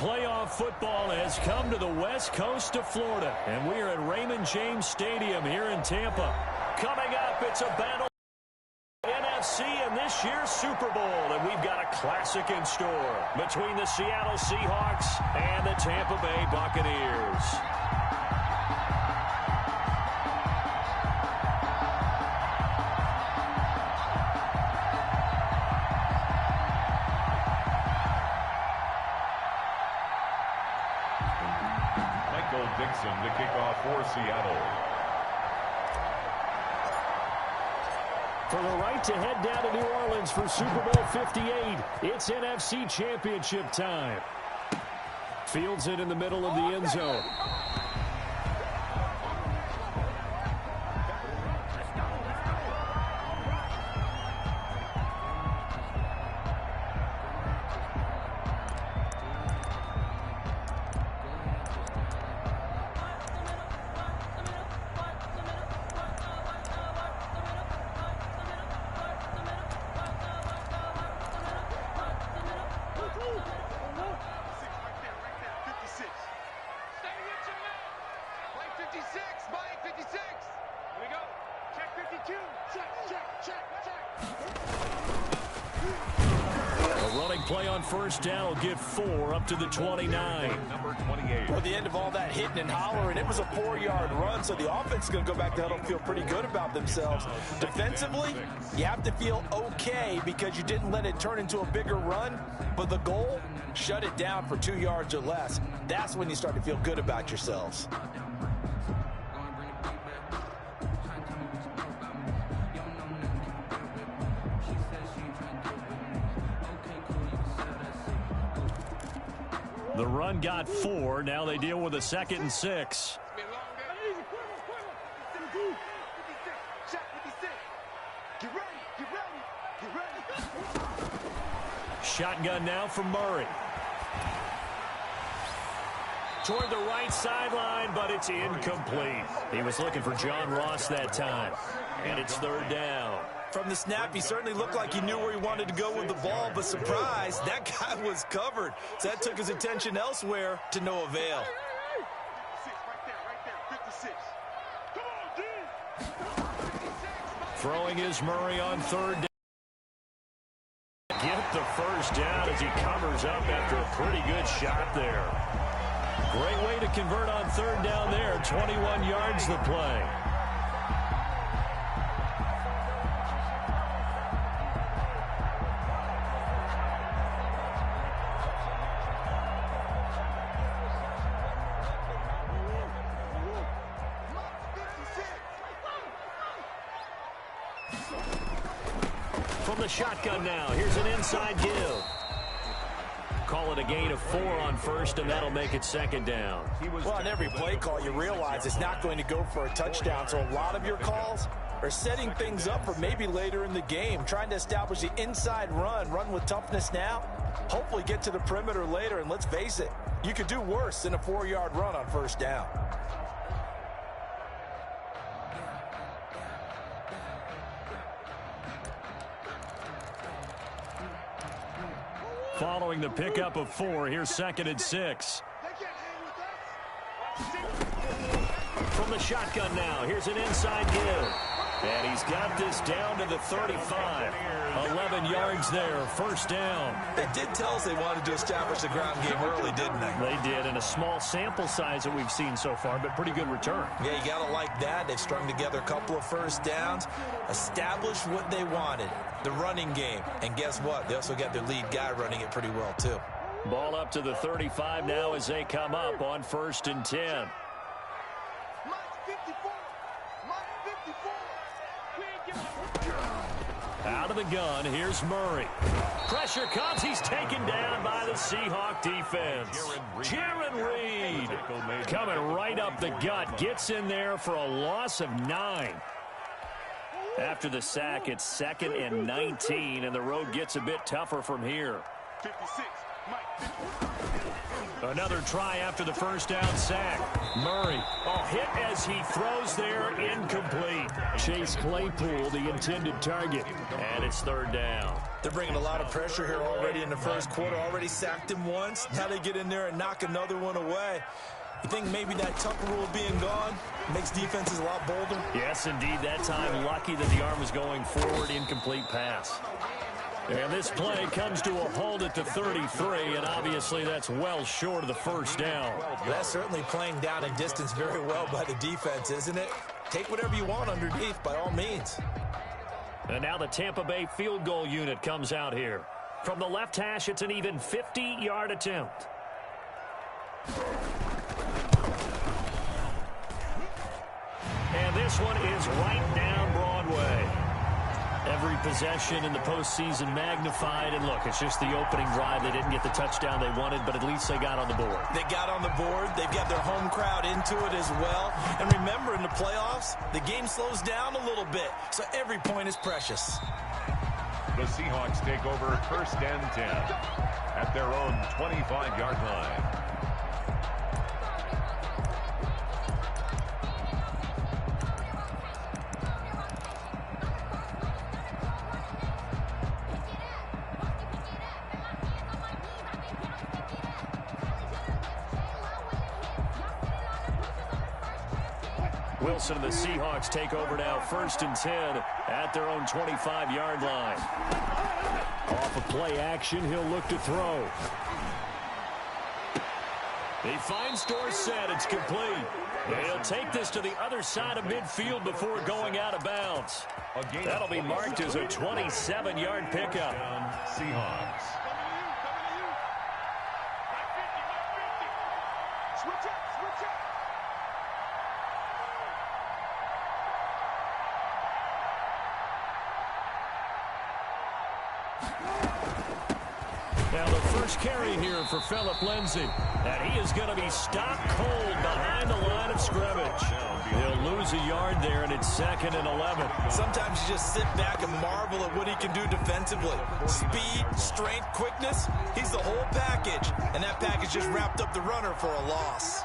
playoff football has come to the west coast of Florida, and we are at Raymond James Stadium here in Tampa. Coming up, it's a battle NFC in this year's Super Bowl, and we've got a classic in store between the Seattle Seahawks and the Tampa Bay Buccaneers. Dixon to kick off for Seattle. For the right to head down to New Orleans for Super Bowl 58, it's NFC Championship time. Fields it in the middle of the end zone. Play on first down will get 4 up to the 29. Number 28. For the end of all that hitting and hollering, it was a 4-yard run, so the offense is going to go back to huddle and feel pretty good about themselves. Defensively, you have to feel okay because you didn't let it turn into a bigger run, but the goal, shut it down for 2 yards or less. That's when you start to feel good about yourselves. The run got 4. Now they deal with a 2nd and 6. Shotgun now from Murray. Toward the right sideline, but it's incomplete. He was looking for John Ross that time. And it's 3rd down. From the snap, he certainly looked like he knew where he wanted to go with the ball, but surprise, that guy was covered. So that took his attention elsewhere to no avail. Throwing is Murray on 3rd down. Get the first down as he covers up after a pretty good shot there. Great way to convert on 3rd down there. 21 yards the play. From the shotgun now, here's an inside give. Call it a gain of 4 on first, and that'll make it 2nd down. Well, on every play call, you realize it's not going to go for a touchdown, so a lot of your calls are setting things up for maybe later in the game, trying to establish the inside run with toughness now, hopefully get to the perimeter later, and let's face it, you could do worse than a 4-yard run on first down. Following the pickup of 4, here's 2nd and 6. From the shotgun now, here's an inside give. And he's got this down to the 35. 11 yards there, 1st down. They did tell us they wanted to establish the ground game early, didn't they? They did, and a small sample size that we've seen so far, but pretty good return. Yeah, you got to like that. They've strung together a couple of first downs, established what they wanted, the running game. And guess what? They also got their lead guy running it pretty well, too. Ball up to the 35 now as they come up on 1st and 10. Out of the gun, here's Murray. Pressure comes. He's taken down by the Seahawk defense. Jaron Reed coming right up the gut. Gets in there for a loss of 9. After the sack, it's 2nd and 19, and the road gets a bit tougher from here. 56, another try after the first down sack. Murray, hit as he throws there, incomplete. Chase Claypool, the intended target. And it's third down. They're bringing a lot of pressure here already in the first quarter. Already sacked him once. Now they get in there and knock another one away. You think maybe that Tucker rule being gone makes defenses a lot bolder? Yes, indeed. That time, lucky that the arm was going forward. Incomplete pass. And this play comes to a halt at the 33, and obviously that's well short of the first down. That's certainly playing down in distance very well by the defense, isn't it? Take whatever you want underneath, by all means. And now the Tampa Bay field goal unit comes out here. From the left hash, it's an even 50-yard attempt. And this one is right down Broadway. Every possession in the postseason magnified. And look, it's just the opening drive. They didn't get the touchdown they wanted, but at least they got on the board. They got on the board. They've got their home crowd into it as well. And remember, in the playoffs, the game slows down a little bit, so every point is precious. The Seahawks take over first and 10 at their own 25-yard line. Wilson and the Seahawks take over now, first and 10 at their own 25-yard line. Off of play action, he'll look to throw. He finds Dorsett. It's complete. He'll take this to the other side of midfield before going out of bounds. That'll be marked as a 27-yard pickup. Seahawks. Now the first carry here for Phillip Lindsay. And he is going to be stopped cold behind the line of scrimmage. He'll lose a yard there, and it's 2nd and 11. Sometimes you just sit back and marvel at what he can do defensively. Speed, strength, quickness, he's the whole package. And that package just wrapped up the runner for a loss.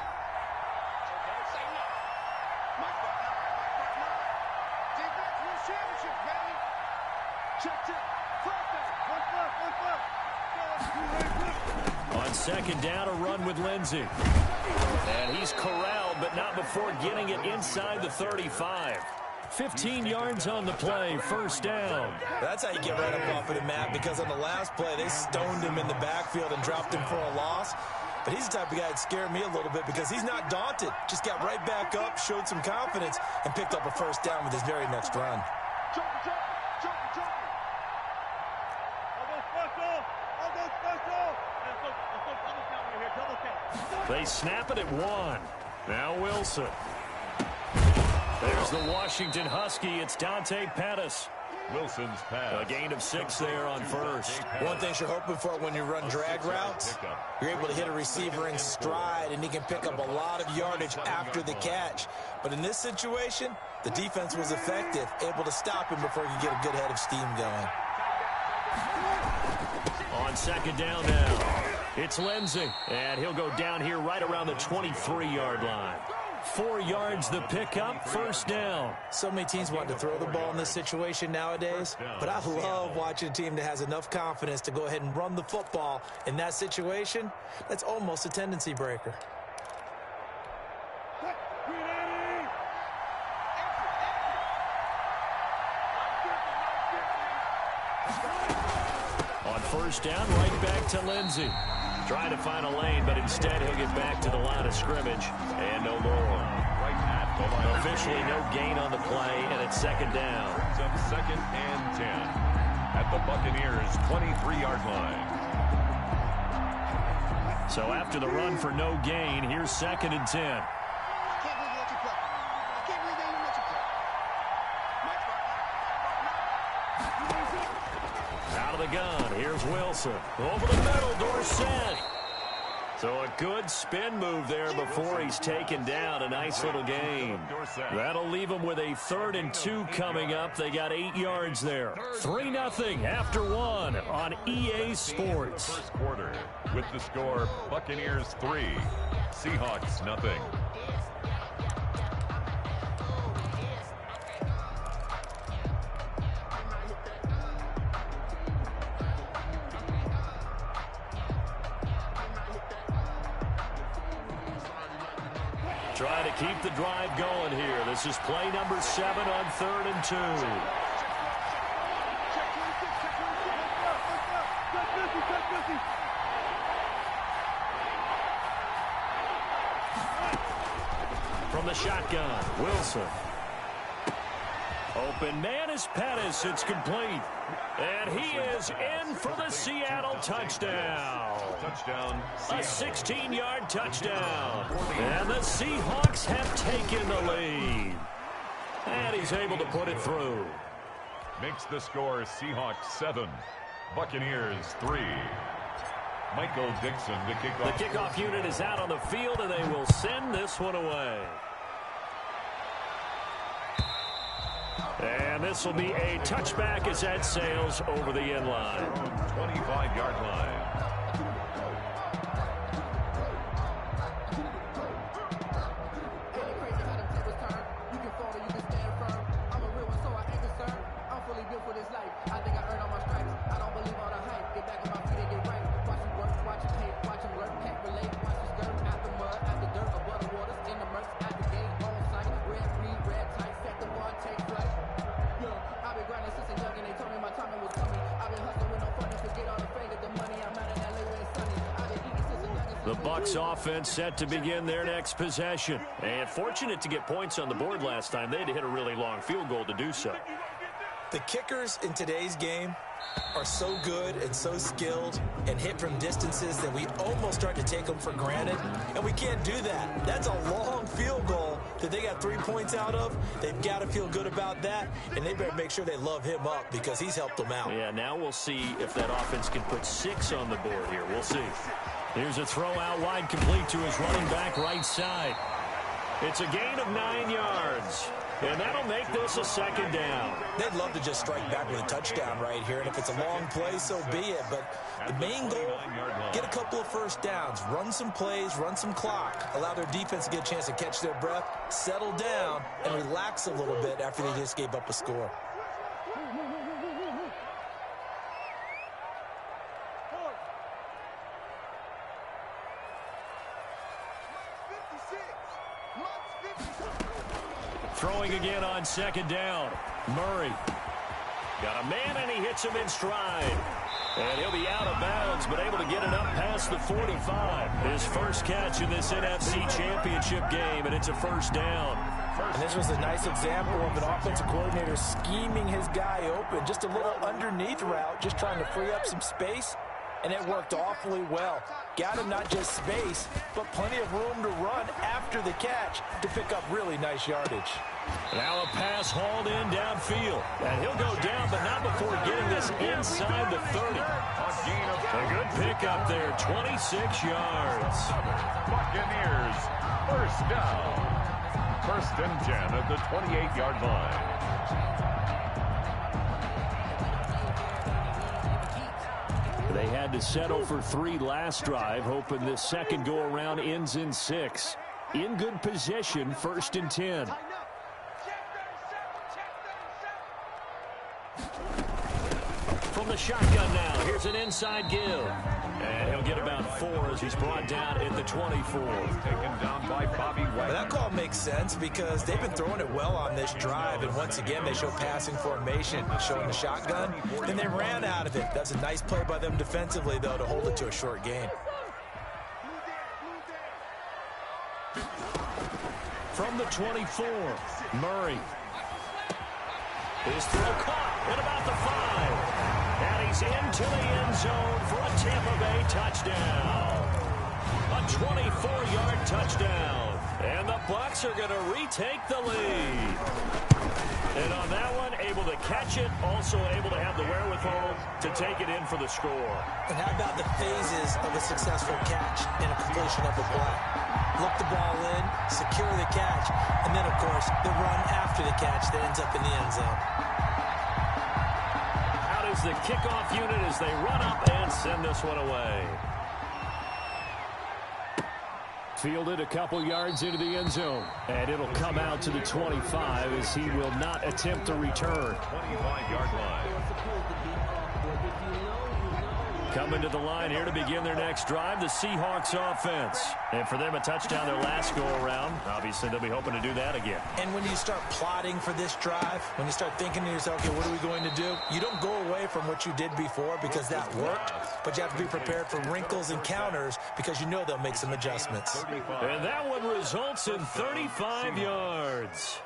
On second down, a run with Lindsay. And he's corralled, but not before getting it inside the 35. 15 yards on the play, first down. That's how you get right up off of the mat, because on the last play, they stoned him in the backfield and dropped him for a loss. But he's the type of guy that scared me a little bit because he's not daunted. Just got right back up, showed some confidence, and picked up a first down with his very next run. They snap it at 1. Now Wilson. There's the Washington Husky. It's Dante Pettis. Wilson's pass. A gain of 6 there on first. One thing you're hoping for when you run drag routes, you're able to hit a receiver in stride, and he can pick up a lot of yardage after the catch. But in this situation, the defense was effective, able to stop him before he could get a good head of steam going. On second down now, it's Lindsay, and he'll go down here right around the 23-yard line. 4 yards the pickup, first down. So many teams want to throw the ball in this situation nowadays, but I love watching a team that has enough confidence to go ahead and run the football. In that situation, that's almost a tendency breaker. On first down, right back to Lindsay. Trying to find a lane, but instead he'll get back to the line of scrimmage, and no more. Officially no gain on the play, and it's second down. It's up 2nd and 10 at the Buccaneers' 23-yard line. So after the run for no gain, here's 2nd and 10. Out of the gun, here's Wilson. Over the middle, Dorsett. So a good spin move there before he's taken down. A nice little gain. That'll leave him with a 3rd and 2 coming up. They got 8 yards there. 3-0 after 1 on EA Sports. First quarter with the score Buccaneers 3, Seahawks 0. try to keep the drive going here. This is play number 7 on 3rd and 2. From the shotgun, Wilson. Open man is Pettis. It's complete. And he is in for the Seattle touchdown. Touchdown. A 16-yard touchdown. And the Seahawks have taken the lead. And he's able to put it through. Makes the score Seahawks 7, Buccaneers 3. Michael Dixon to kick off. The kickoff unit is out on the field, and they will send this one away. And this will be a touchback as that sails over the end line. 25-yard line. The Bucs offense set to begin their next possession. And fortunate to get points on the board last time. They had to hit a really long field goal to do so. The kickers in today's game are so good and so skilled and hit from distances that we almost start to take them for granted. And we can't do that. That's a long field goal that they got 3 points out of. They've got to feel good about that. And they better make sure they love him up because he's helped them out. Yeah, now we'll see if that offense can put 6 on the board here. We'll see. Here's a throw out wide, complete to his running back right side. It's a gain of 9 yards. And that'll make this a second down. They'd love to just strike back with a touchdown right here. And if it's a long play, so be it. But the main goal, get a couple of first downs, run some plays, run some clock, allow their defense to get a chance to catch their breath, settle down, and relax a little bit after they just gave up a score. Throwing again on second down. Murray. Got a man, and he hits him in stride. And he'll be out of bounds, but able to get it up past the 45. His first catch in this NFC Championship game, and it's a first down. And this was a nice example of an offensive coordinator scheming his guy open. Just a little underneath route, just trying to free up some space. And it worked awfully well. Got him not just space, but plenty of room to run after the catch to pick up really nice yardage. Now a pass hauled in downfield. And he'll go down, but not before getting this inside the 30. A good pickup there, 26 yards. Buccaneers, first down. 1st and 10 at the 28-yard line. They had to settle for 3 last drive, hoping this second go-around ends in 6. In good position, 1st and 10. From the shotgun now, here's an inside give. And he'll get about 4 as he's brought down at the 24. Taken down by Bobby Wagner. That call makes sense because they've been throwing it well on this drive, and once again they show passing formation, showing the shotgun, and they ran out of it. That's a nice play by them defensively, though, to hold it to a short gain. From the 24, Murray. His throw caught at about the 5. And he's into the end zone for a Tampa Bay touchdown. A 24-yard touchdown. And the Bucs are going to retake the lead. And on that one, able to catch it, also able to have the wherewithal to take it in for the score. And how about the phases of a successful catch and a completion of a play? Look the ball in, secure the catch, and then, of course, the run after the catch that ends up in the end zone. Out is the kickoff unit as they run up and send this one away. Fielded a couple yards into the end zone. And it'll come out to the 25 as he will not attempt to return. 25-yard line. Coming to the line here to begin their next drive, the Seahawks offense. And for them, a touchdown their last go-around. Obviously, they'll be hoping to do that again. And when you start plotting for this drive, when you start thinking to yourself, okay, what are we going to do? You don't go away from what you did before because that worked, but you have to be prepared for wrinkles and counters because you know they'll make some adjustments. And that one results in 35 yards.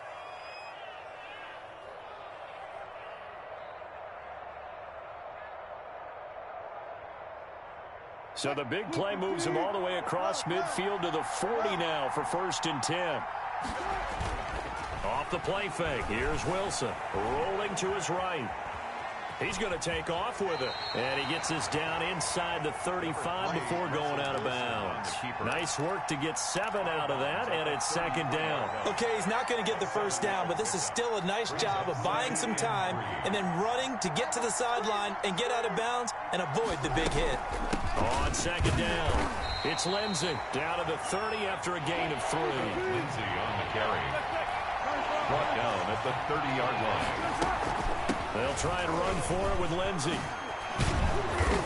So the big play moves him all the way across midfield to the 40 now for 1st and 10. Off the play fake. Here's Wilson rolling to his right. He's going to take off with it. And he gets us down inside the 35 before going out of bounds. Nice work to get 7 out of that, and it's 2nd down. Okay, he's not going to get the 1st down, but this is still a nice job of buying some time and then running to get to the sideline and get out of bounds and avoid the big hit. On 2nd down, it's Lindsey down to the 30 after a gain of 3. Lindsey on the carry. Brought down at the 30-yard line. They'll try and run for it with Lindsey.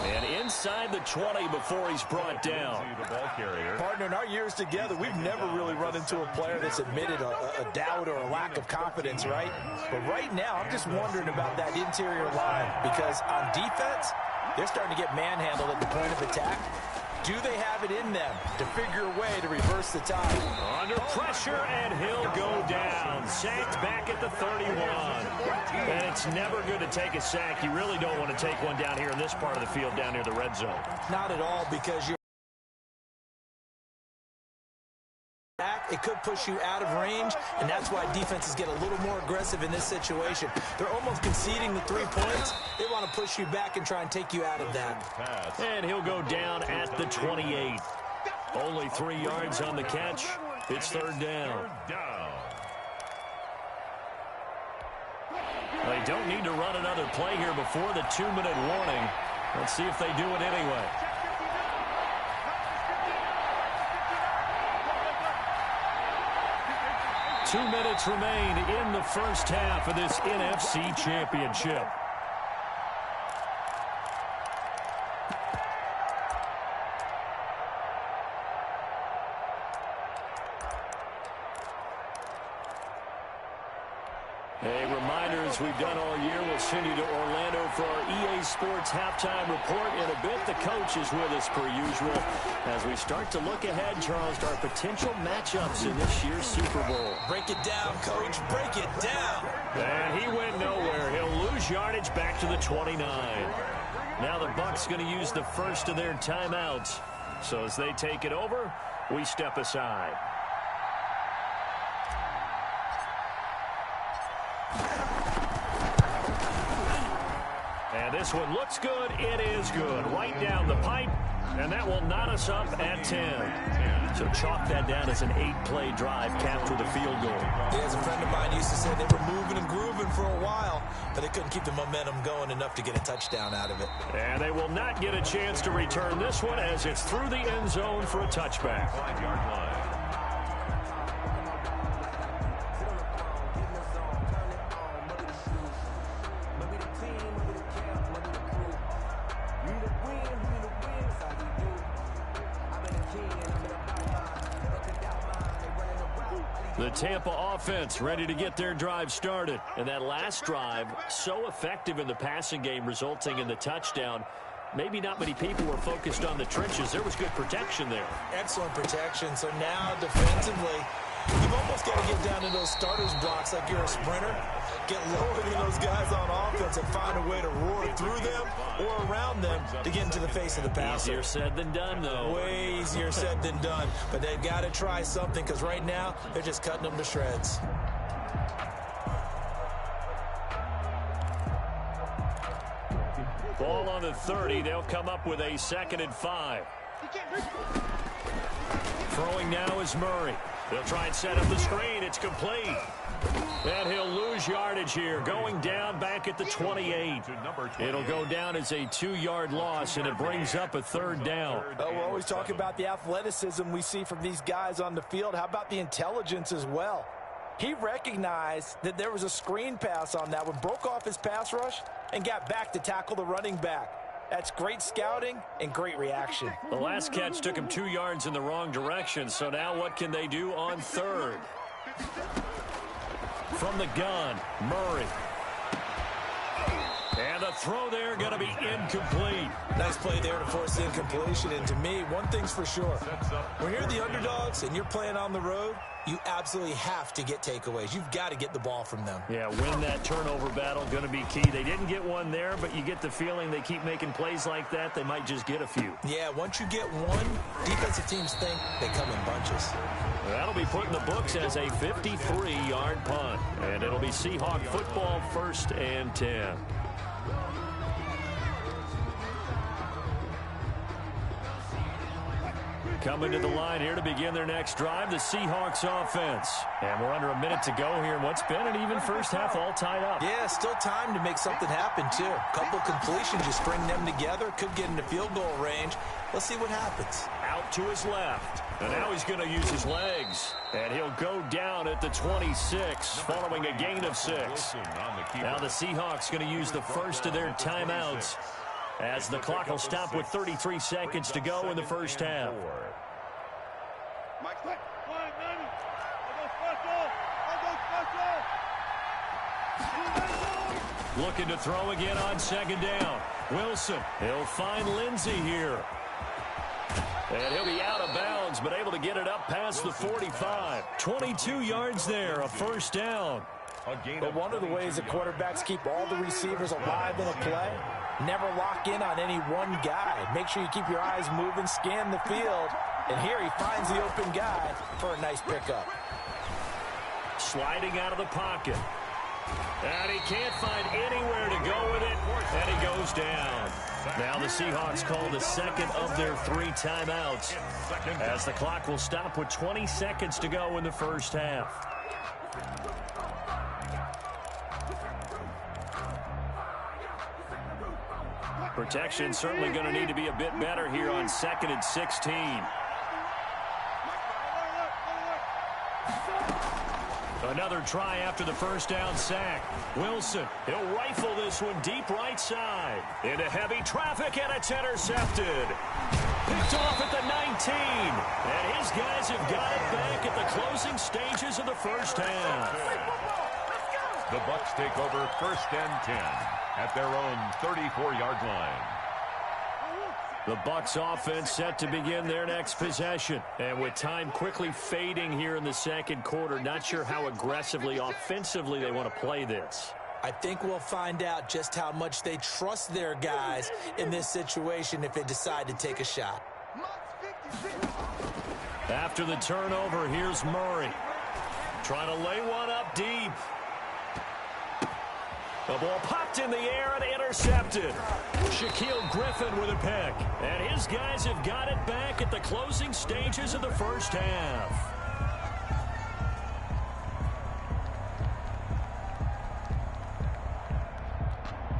And inside the 20 before he's brought down. The ball carrier. Partner, in our years together, we've never really run into a player that's admitted a doubt or a lack of confidence, right? But right now, I'm just wondering about that interior line because on defense, they're starting to get manhandled at the point of attack. Do they have it in them to figure a way to reverse the tide? Under pressure, and he'll go down. Sacked back at the 31. And it's never good to take a sack. You really don't want to take one down here in this part of the field, down near the red zone. Not at all, because you're back. It could push you out of range, and that's why defenses get a little more aggressive in this situation. They're almost conceding the 3 points. They want to push you back and try and take you out of that. And he'll go down at the 28. Only 3 yards on the catch. It's 3rd down. They don't need to run another play here before the 2-minute warning. Let's see if they do it anyway. Two minutes remain in the first half of this NFC Championship. A reminder, as we've done all year, we'll send you to Orlando for our EA Sports halftime report. In a bit, the coach is with us per usual as we start to look ahead, Charles, to our potential matchups in this year's Super Bowl. Break it down, Coach. Break it down. And he went nowhere. He'll lose yardage back to the 29. Now the Bucs going to use the first of their timeouts. So as they take it over, we step aside. And this one looks good. It is good. Right down the pipe. And that will knot us up at 10. So chalk that down as an 8-play drive capped with a field goal. Yeah, as a friend of mine used to say, they were moving and grooving for a while, but they couldn't keep the momentum going enough to get a touchdown out of it. And they will not get a chance to return this one as it's through the end zone for a touchback. 5-yard line. The Tampa offense ready to get their drive started. And that last drive, so effective in the passing game, resulting in the touchdown. Maybe not many people were focused on the trenches. There was good protection there. Excellent protection. So now defensively, you've almost got to get down to those starters blocks like you're a sprinter. Get lower than those guys on offense and find a way to roar through them or around them to get into the face of the passer. Easier said than done, though. Way easier said than done. But they've got to try something because right now they're just cutting them to shreds. Ball on the 30. They'll come up with a 2nd and 5. Throwing now is Murray. They'll try and set up the screen. It's complete. And he'll lose yardage here, going down back at the 28. It'll go down as a 2-yard loss, and it brings up a 3rd down. Oh, we're always talking about the athleticism we see from these guys on the field. How about the intelligence as well? He recognized that there was a screen pass on that one, broke off his pass rush, and got back to tackle the running back. That's great scouting and great reaction. The last catch took him 2 yards in the wrong direction, so now what can they do on third? From the gun, Murray. And the throw there going to be incomplete. Nice play there to force the incompletion. And to me, one thing's for sure. When you're the underdogs and you're playing on the road, you absolutely have to get takeaways. You've got to get the ball from them. Yeah, win that turnover battle, going to be key. They didn't get one there, but you get the feeling they keep making plays like that, they might just get a few. Yeah, once you get one, defensive teams think they come in bunches. That'll be put in the books as a 53-yard punt. And it'll be Seahawk football, 1st and 10. Coming to the line here to begin their next drive, the Seahawks offense. And we're under a minute to go here in what's been an even first half, all tied up. Yeah, still time to make something happen, too. A couple completions, just string them together, could get into field goal range. Let's see what happens. Out to his left. And now he's going to use his legs. And he'll go down at the 26, following a gain of 6. Now the Seahawks going to use the first of their timeouts, as the clock will stop with 33 seconds to go in the first half. Looking to throw again on 2nd down. Wilson, he'll find Lindsey here. And he'll be out of bounds, but able to get it up past the 45. 22 yards there, a 1st down. But one of the ways that quarterbacks keep all the receivers alive in a play, never lock in on any one guy. Make sure you keep your eyes moving, scan the field. And here he finds the open guy for a nice pickup. Sliding out of the pocket. And he can't find anywhere to go with it. And he goes down. Now the Seahawks call the second of their 3 timeouts, as the clock will stop with 20 seconds to go in the first half. Protection certainly going to need to be a bit better here on 2nd and 16. Another try after the first down sack. Wilson, he'll rifle this one deep right side. Into heavy traffic, and it's intercepted. Picked off at the 19. And his guys have got it back at the closing stages of the first half. The Bucs take over 1st and 10 at their own 34-yard line. The Bucs offense set to begin their next possession. And with time quickly fading here in the second quarter, not sure how aggressively, offensively they want to play this. I think we'll find out just how much they trust their guys in this situation if they decide to take a shot. After the turnover, here's Murray. Trying to lay one up deep. The ball popped in the air and intercepted. Shaquille Griffin with a pick. And his guys have got it back at the closing stages of the first half.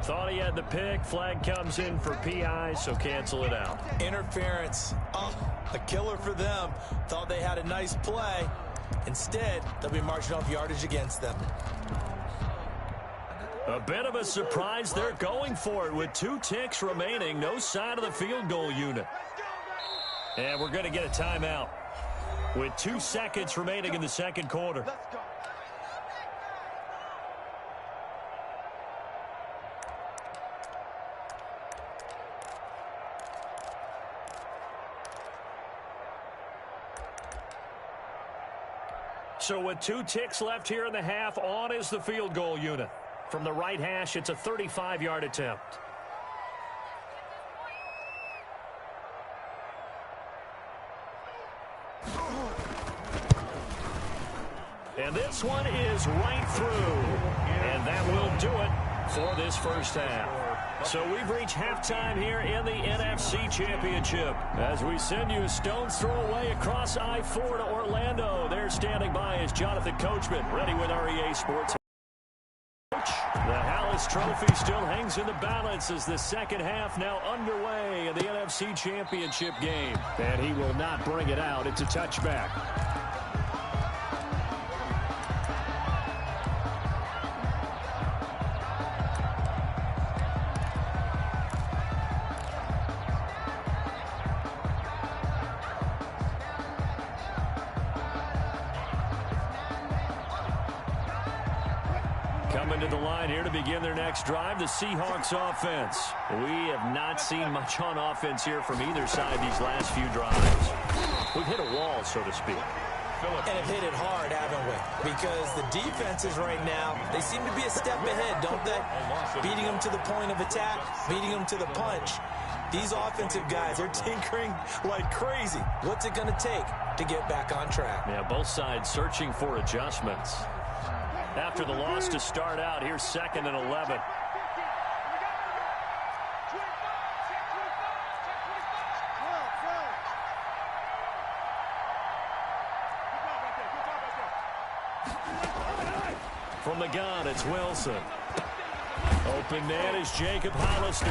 Thought he had the pick. Flag comes in for PI, so cancel it out. Interference. Oh, a killer for them. Thought they had a nice play. Instead, they'll be marching off yardage against them. A bit of a surprise. They're going for it with 2 ticks remaining. No sign of the field goal unit. And we're going to get a timeout with 2 seconds remaining in the second quarter. So with 2 ticks left here in the half, on is the field goal unit. From the right hash, it's a 35-yard attempt. And this one is right through. And that will do it for this first half. So we've reached halftime here in the NFC Championship. As we send you a stone's throw away across I-4 to Orlando. There standing by is Jonathan Coachman, ready with REA Sports. The Hallis Trophy still hangs in the balance as the second half now underway in the NFC Championship game. And he will not bring it out. It's a touchback. coming to the line here to begin their next drive, the Seahawks offense. We have not seen much on offense here from either side these last few drives. We've hit a wall, so to speak. And have hit it hard, haven't we? Because the defenses right now, they seem to be a step ahead, don't they? Beating them to the point of attack, beating them to the punch. These offensive guys are tinkering like crazy. What's it going to take to get back on track? Yeah, both sides searching for adjustments. After the loss to start out, here's 2nd and 11. From the gun, it's Wilson. Open man is Jacob Hollister.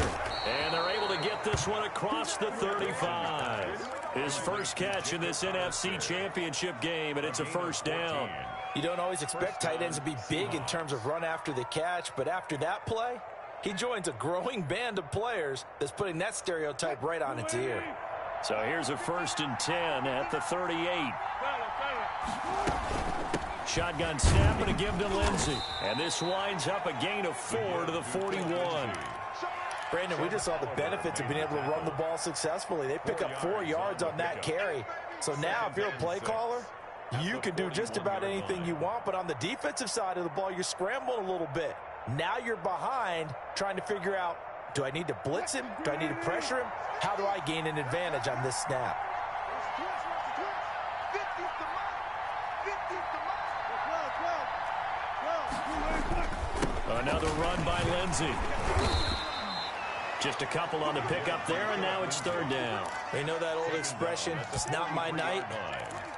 And they're able to get this one across the 35. His first catch in this NFC Championship game, and it's a first down. You don't always expect tight ends to be big in terms of run after the catch, but after that play, he joins a growing band of players that's putting that stereotype right on its ear. So here's a 1st and 10 at the 38. Shotgun snap and a give to Lindsey. And this winds up a gain of 4 to the 41. Brandon, we just saw the benefits of being able to run the ball successfully. They pick up 4 yards on that carry. So now if you're a play caller, you can do just about anything you want. But on the defensive side of the ball, you're scrambling a little bit. Now you're behind trying to figure out, do I need to blitz him? Do I need to pressure him? How do I gain an advantage on this snap? Another run by Lindsey. Just a couple on the pickup there, and now it's 3rd down. You know that old expression, it's not my night?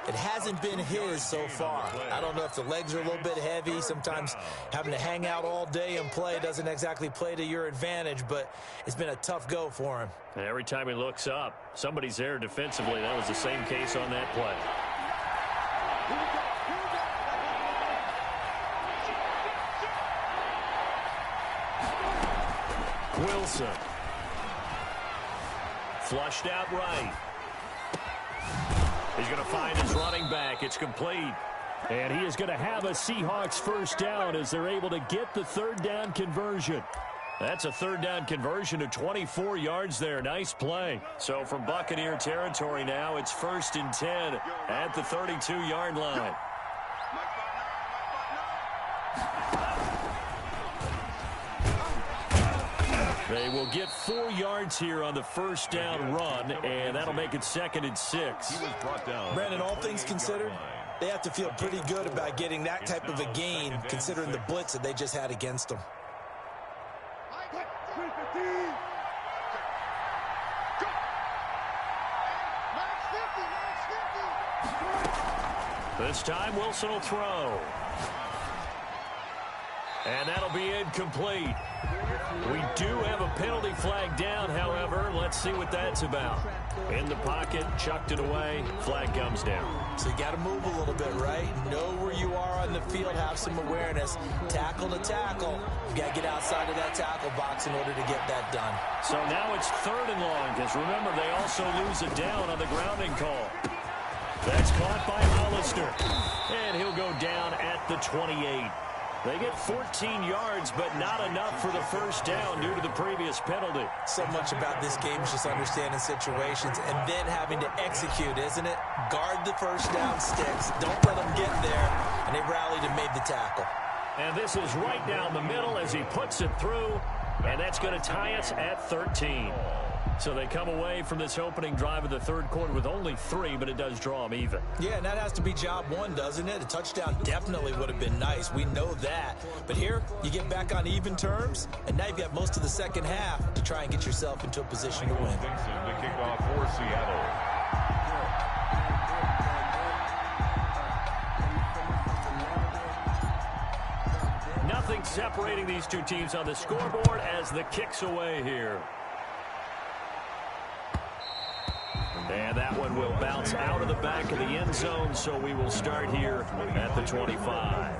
It hasn't been his so far. I don't know if the legs are a little bit heavy. Sometimes having to hang out all day and play doesn't exactly play to your advantage, but it's been a tough go for him. And every time he looks up, somebody's there defensively. That was the same case on that play. Wilson. Flushed out right. He's going to find his running back. It's complete. And he is going to have a Seahawks first down as they're able to get the 3rd down conversion. That's a 3rd down conversion of 24 yards there. Nice play. So from Buccaneer territory now, it's 1st and 10 at the 32-yard line. They will get 4 yards here on the first down run, and that'll make it 2nd and 6. Brandon, all things considered, they have to feel pretty good about getting that type of a gain, considering the blitz that they just had against them. This time, Wilson will throw. And that'll be incomplete. We do have a penalty flag down, however. Let's see what that's about. In the pocket, chucked it away, flag comes down. So you got to move a little bit, right? Know where you are on the field, have some awareness. Tackle to tackle. You got to get outside of that tackle box in order to get that done. So now it's 3rd and long, because remember, they also lose it down on the grounding call. That's caught by Hollister. And he'll go down at the 28. They get 14 yards, but not enough for the first down due to the previous penalty. So much about this game is just understanding situations and then having to execute, isn't it? Guard the first down sticks. Don't let them get there. And they rallied and made the tackle. And this is right down the middle as he puts it through. And that's going to tie us at 13. So they come away from this opening drive of the 3rd quarter with only 3, but it does draw them even. Yeah, and that has to be job 1, doesn't it? A touchdown definitely would have been nice. We know that. But here, you get back on even terms, and now you've got most of the second half to try and get yourself into a position to win. Dixon to kick off for Seattle. Nothing separating these two teams on the scoreboard as the kick's away here. And that one will bounce out of the back of the end zone, so we will start here at the 25.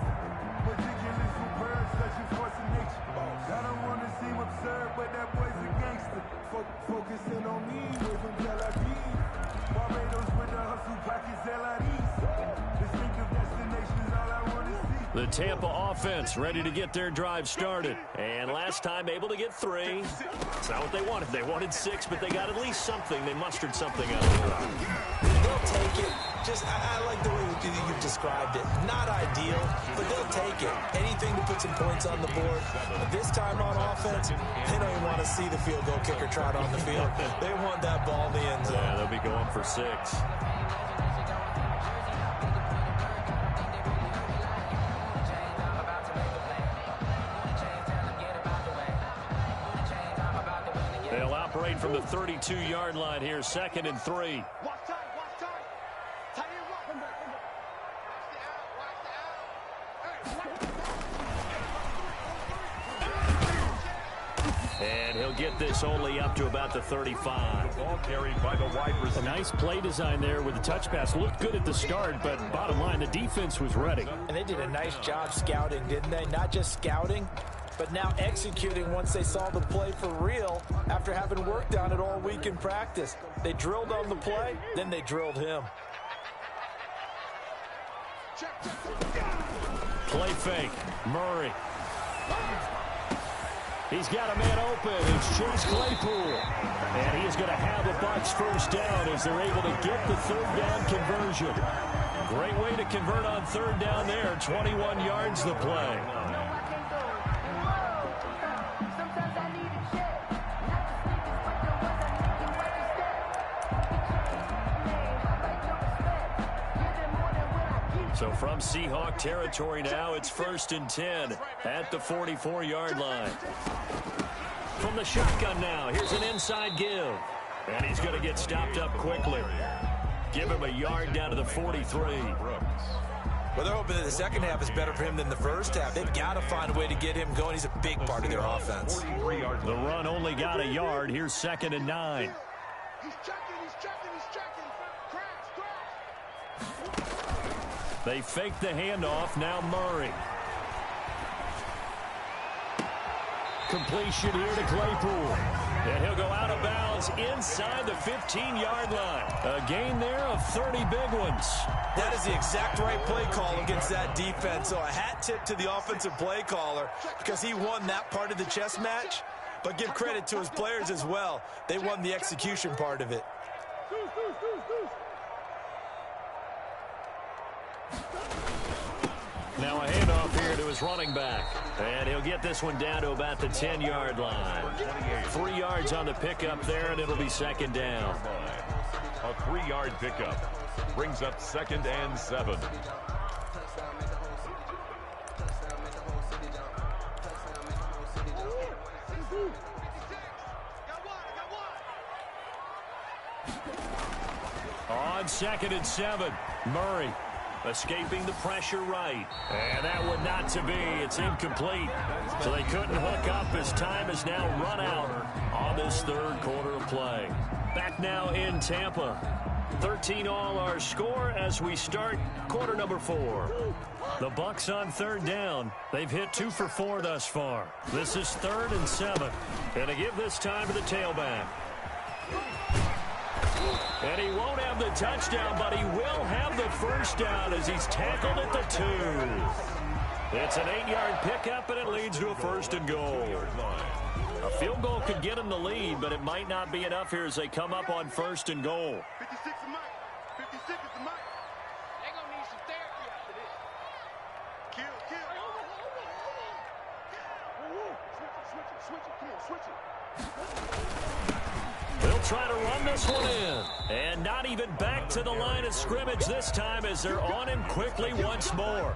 The Tampa offense ready to get their drive started. And last time able to get 3. It's not what they wanted. They wanted 6, but they got at least something. They mustered something out of the drive. They'll take it. I like the way you've described it. Not ideal, but they'll take it. Anything to put some points on the board. But this time on offense, they don't even want to see the field goal kicker trot on the field. They want that ball in the end zone. Yeah, they'll be going for 6. They'll operate from the 32-yard line here, 2nd and 3. And he'll get this only up to about the 35. Ball carried by the wide receiver. A nice play design there with the touch pass. Looked good at the start, but bottom line, the defense was ready. And they did a nice job scouting, didn't they? Not just scouting, but now executing once they saw the play for real after having worked on it all week in practice. They drilled on the play, then they drilled him. Play fake. Murray. He's got a man open. It's Chase Claypool. And he is going to have the Bucs first down as they're able to get the 3rd down conversion. Great way to convert on 3rd down there. 21 yards the play. So from Seahawk territory now, it's 1st and 10 at the 44-yard line. From the shotgun now, here's an inside give. And he's going to get stopped up quickly. Give him a yard down to the 43. Well, they're hoping that the second half is better for him than the first half. They've got to find a way to get him going. He's a big part of their offense. The run only got a yard. Here's 2nd and 9. He's checking, he's checking, he's checking. Crash. They fake the handoff. Now Murray. Completion here to Claypool. And he'll go out of bounds inside the 15-yard line. A gain there of 30 big ones. That is the exact right play call against that defense. So a hat tip to the offensive play caller because he won that part of the chess match. But give credit to his players as well. They won the execution part of it. Now a handoff here to his running back. And he'll get this one down to about the 10-yard line. 3 yards on the pickup there, and it'll be 2nd down. A 3-yard pickup brings up 2nd and 7. On 2nd and 7, Murray escaping the pressure right. And that one not to be. It's incomplete. So they couldn't hook up as time has now run out on this 3rd quarter of play. Back now in Tampa. 13 all our score as we start quarter number 4. The Bucs on 3rd down. They've hit 2 for 4 thus far. This is 3rd and 7. And to give this time to the tailback. And he won't have the touchdown, but he will have the first down as he's tackled at the 2. It's an 8-yard pickup, and it leads to a 1st and goal. A field goal could get him the lead, but it might not be enough here as they come up on 1st and goal. 56 is Mike. 56 is the Mike. They're going to need some therapy after this. Kill. Switch it. Come on, switch it. They'll try to run this one in. And not even back to the line of scrimmage this time as they're on him quickly once more.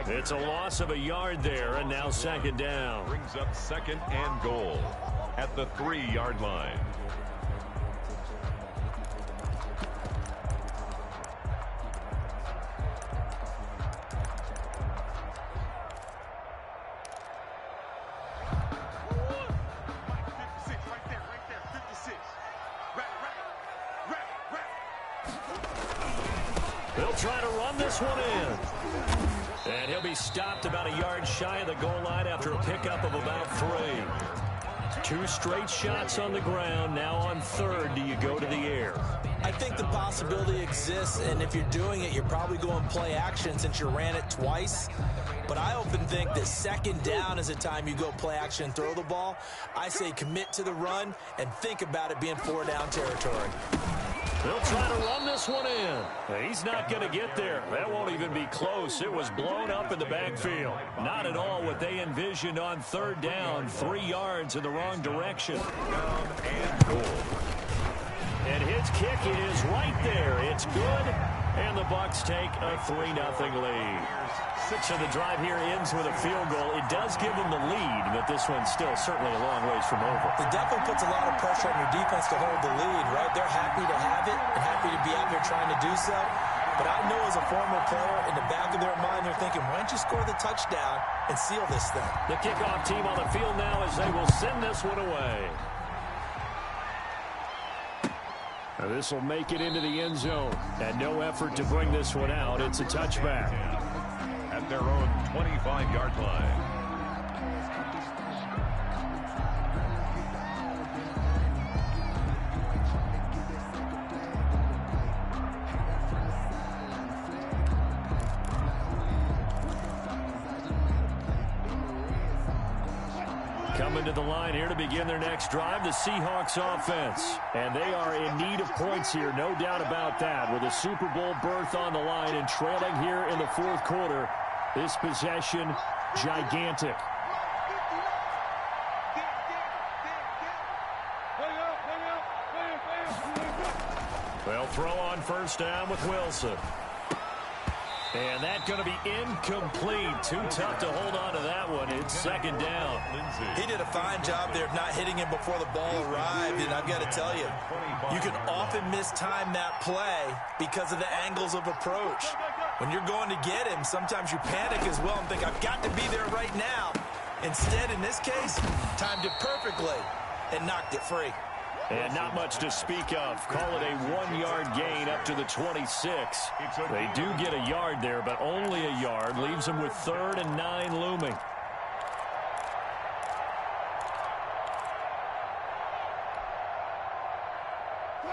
It's a loss of a yard there, and now 2nd down. Brings up 2nd and goal at the 3-yard line. They'll try to run this one in. And he'll be stopped about a yard shy of the goal line after a pickup of about 3. 2 straight shots on the ground. Now on third, do you go to the air? I think the possibility exists, and if you're doing it, you're probably going play action since you ran it twice. But I often think that second down is a time you go play action and throw the ball. I say commit to the run and think about it being 4-down territory. They'll try to run this one in. He's not going to get there. That won't even be close. It was blown up in the backfield. Not at all what they envisioned on third down. 3 yards in the wrong direction. Down and goal. And his kick is right there. It's good. And the Bucs take a 3-0 lead. So the drive here ends with a field goal. It does give them the lead, but this one's still certainly a long ways from over. It definitely puts a lot of pressure on your defense to hold the lead, right? They're happy to have it and happy to be out there trying to do so. But I know as a former player, in the back of their mind, they're thinking, why don't you score the touchdown and seal this thing? The kickoff team on the field now as they will send this one away. Now this will make it into the end zone. And no effort to bring this one out. It's a touchback. At their own 25-yard line. Coming to the line here to begin their next drive, the Seahawks offense. And they are in need of points here, no doubt about that. With a Super Bowl berth on the line and trailing here in the fourth quarter, this possession, gigantic. They'll throw on first down with Wilson. And that's going to be incomplete. Too tough to hold on to that one. It's second down. He did a fine job there of not hitting him before the ball arrived. And I've got to tell you, you can often mistime that play because of the angles of approach. When you're going to get him, sometimes you panic as well and think, I've got to be there right now. Instead, in this case, timed it perfectly and knocked it free. And not much to speak of. Call it a 1-yard gain up to the 26. They do get a yard there, but only a yard. Leaves them with 3rd and 9 looming.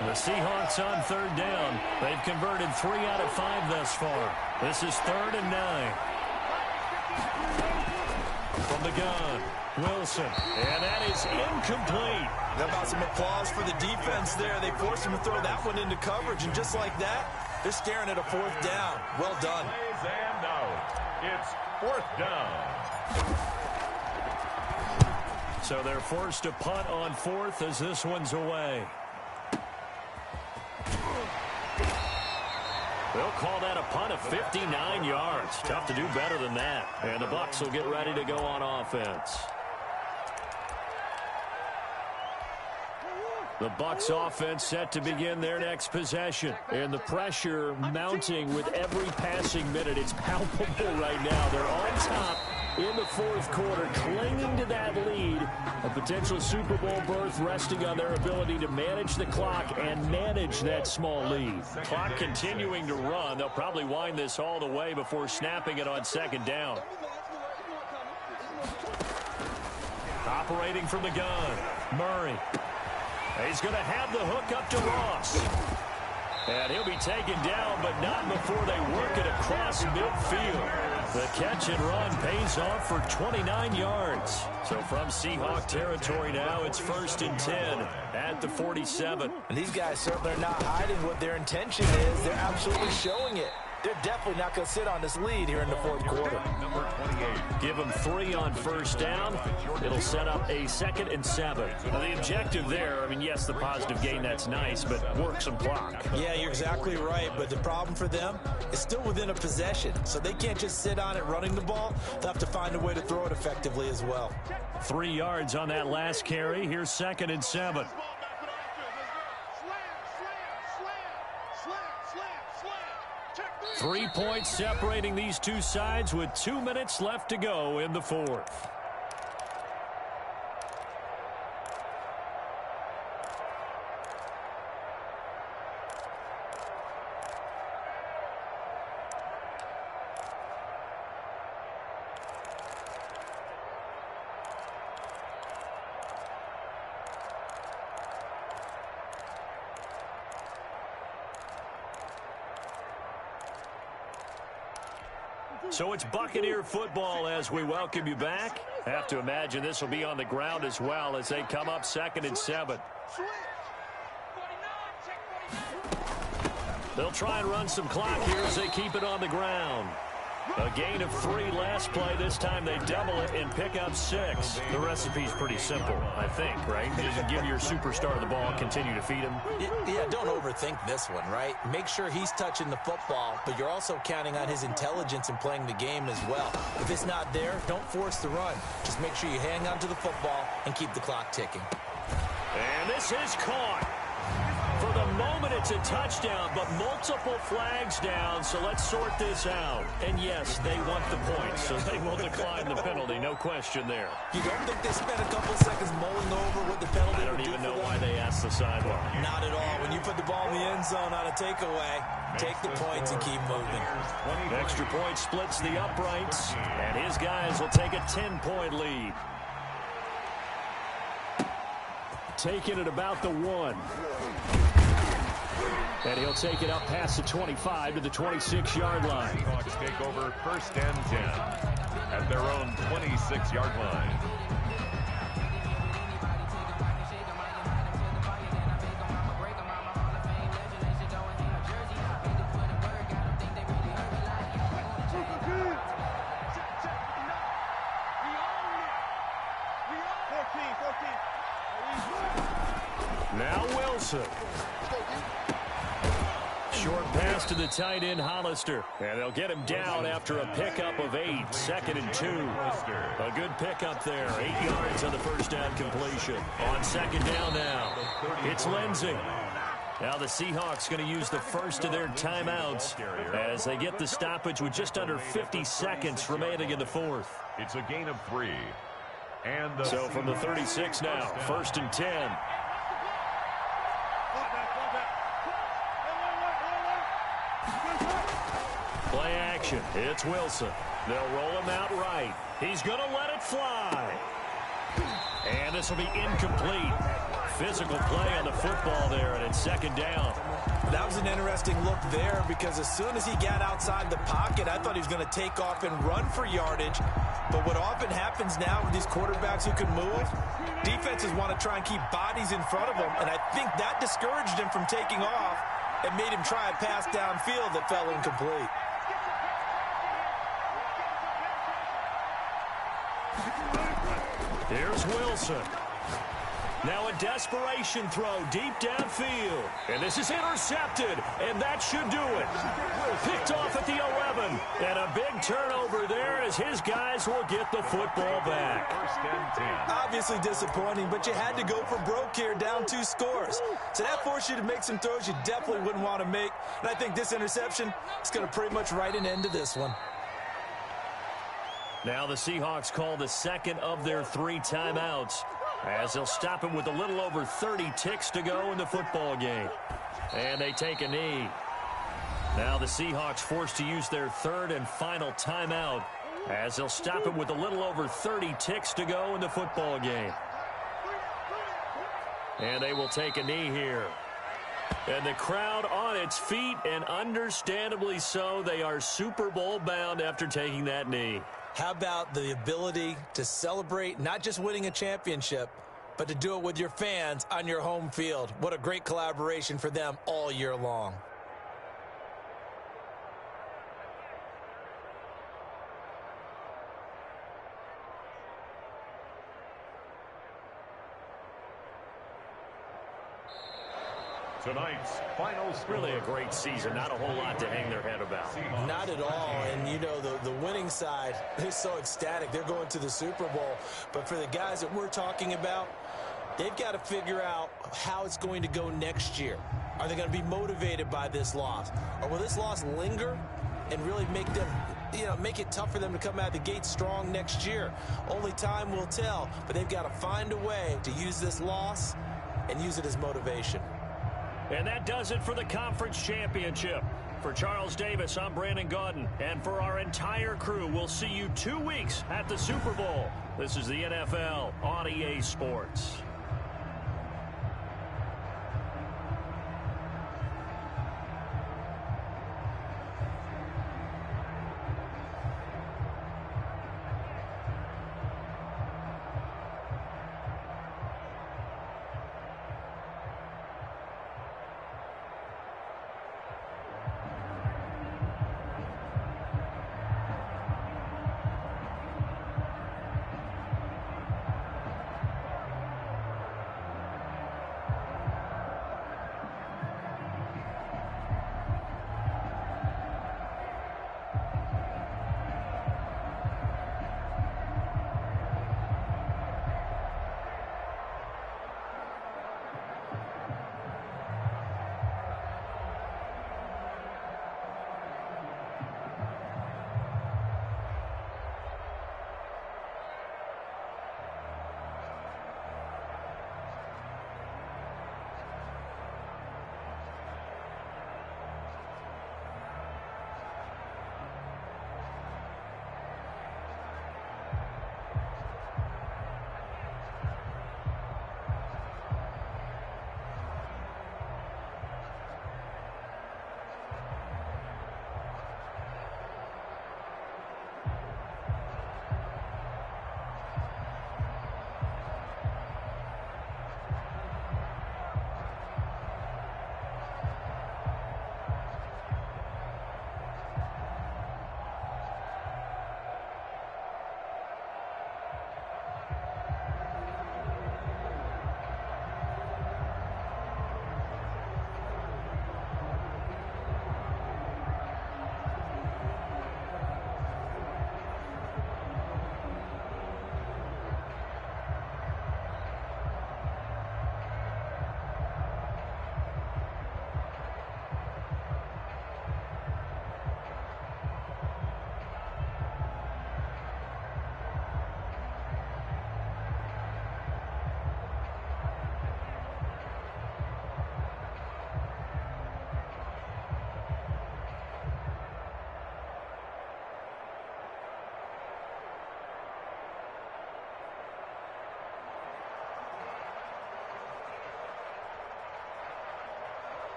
The Seahawks on third down. They've converted 3 out of 5 thus far. This is 3rd and 9. From the gun, Wilson. And that is incomplete. How about some applause for the defense there? They forced him to throw that one into coverage, and just like that, they're staring at a 4th down. Well done. And now it's 4th down. So they're forced to punt on 4th as this one's away. They'll call that a punt of 59 yards. Tough to do better than that. And the Bucs will get ready to go on offense. The Bucs offense set to begin their next possession. And the pressure mounting with every passing minute. It's palpable right now. They're on top in the fourth quarter, clinging to that lead. A potential Super Bowl berth resting on their ability to manage the clock and manage that small lead. Clock continuing to run. They'll probably wind this all the way before snapping it on second down. Operating from the gun, Murray. He's going to have the hook up to Ross. And he'll be taken down, but not before they work it across midfield. The catch and run pays off for 29 yards. So from Seahawk territory now, it's 1st and 10 at the 47. And these guys certainly are not hiding what their intention is. They're absolutely showing it. They're definitely not going to sit on this lead here in the fourth quarter. Number 28. Give them 3 on first down. It'll set up a 2nd and 7. Now, the objective there, I mean, yes, the positive gain, that's nice, but work some clock. Yeah, you're exactly right. But the problem for them is still within a possession. So they can't just sit on it running the ball. They'll have to find a way to throw it effectively as well. 3 yards on that last carry. Here's 2nd and 7. 3 points separating these two sides with 2 minutes left to go in the fourth. So it's Buccaneer football as we welcome you back. Have to imagine this will be on the ground as well as they come up 2nd and 7. They'll try and run some clock here as they keep it on the ground. A gain of 3 last play. This time they double it and pick up 6. The recipe's pretty simple, I think, right? Just give your superstar the ball, continue to feed him. Yeah, don't overthink this one, right? Make sure he's touching the football, but you're also counting on his intelligence in playing the game as well. If it's not there, don't force the run. Just make sure you hang on to the football and keep the clock ticking. And this is caught. For the moment, it's a touchdown, but multiple flags down, so let's sort this out. And yes, they want the points, so they will decline the penalty, no question there. You don't think they spent a couple seconds mulling over what the penalty I don't even know why they asked the sideline. Not at all. When you put the ball in the end zone on a takeaway, take the points and keep moving. Extra point splits the uprights, and his guys will take a 10-point lead. Taking it about the 1. And he'll take it up past the 25 to the 26-yard line. Seahawks take over 1st and 10 at their own 26-yard line. Now Wilson. Short pass to the tight end, Hollister. And they'll get him down after a pickup of 8. 2nd and 2. A good pickup there. 8 yards on the first down completion. On 2nd down now, it's Lindsey. Now the Seahawks going to use the first of their timeouts as they get the stoppage with just under 50 seconds remaining in the 4th. It's a gain of 3. And so from the 36 now, 1st and 10. Play action. It's Wilson. They'll roll him out right. He's going to let it fly. And this will be incomplete. Physical play on the football there, and it's 2nd down. That was an interesting look there because as soon as he got outside the pocket, I thought he was going to take off and run for yardage. But what often happens now with these quarterbacks who can move, defenses want to try and keep bodies in front of them, and I think that discouraged him from taking off and made him try a pass downfield that fell incomplete. Here's Wilson. Now a desperation throw deep downfield. And this is intercepted, and that should do it. Picked off at the 11. And a big turnover there as his guys will get the football back. 1st and 10. Obviously disappointing, but you had to go for broke here, down 2 scores. So that forced you to make some throws you definitely wouldn't want to make. And I think this interception is going to pretty much write an end to this one. Now the Seahawks call the 2nd of their 3 timeouts as they'll stop him with a little over 30 ticks to go in the football game. And they take a knee. Now the Seahawks forced to use their 3rd and final timeout as they'll stop him with a little over 30 ticks to go in the football game. And they will take a knee here. And the crowd on its feet, and understandably so. They are Super Bowl bound after taking that knee. How about the ability to celebrate not just winning a championship, but to do it with your fans on your home field? What a great collaboration for them all year long. Tonight's final score. Really a great season. Not a whole lot to hang their head about. Not at all. And, you know, the winning side, they're so ecstatic. They're going to the Super Bowl. But for the guys that we're talking about, they've got to figure out how it's going to go next year. Are they going to be motivated by this loss? Or will this loss linger and really make them, make it tough for them to come out of the gate strong next year? Only time will tell. But they've got to find a way to use this loss and use it as motivation. And that does it for the conference championship. For Charles Davis, I'm Brandon Gaudin. And for our entire crew, we'll see you 2 weeks at the Super Bowl. This is the NFL on EA Sports.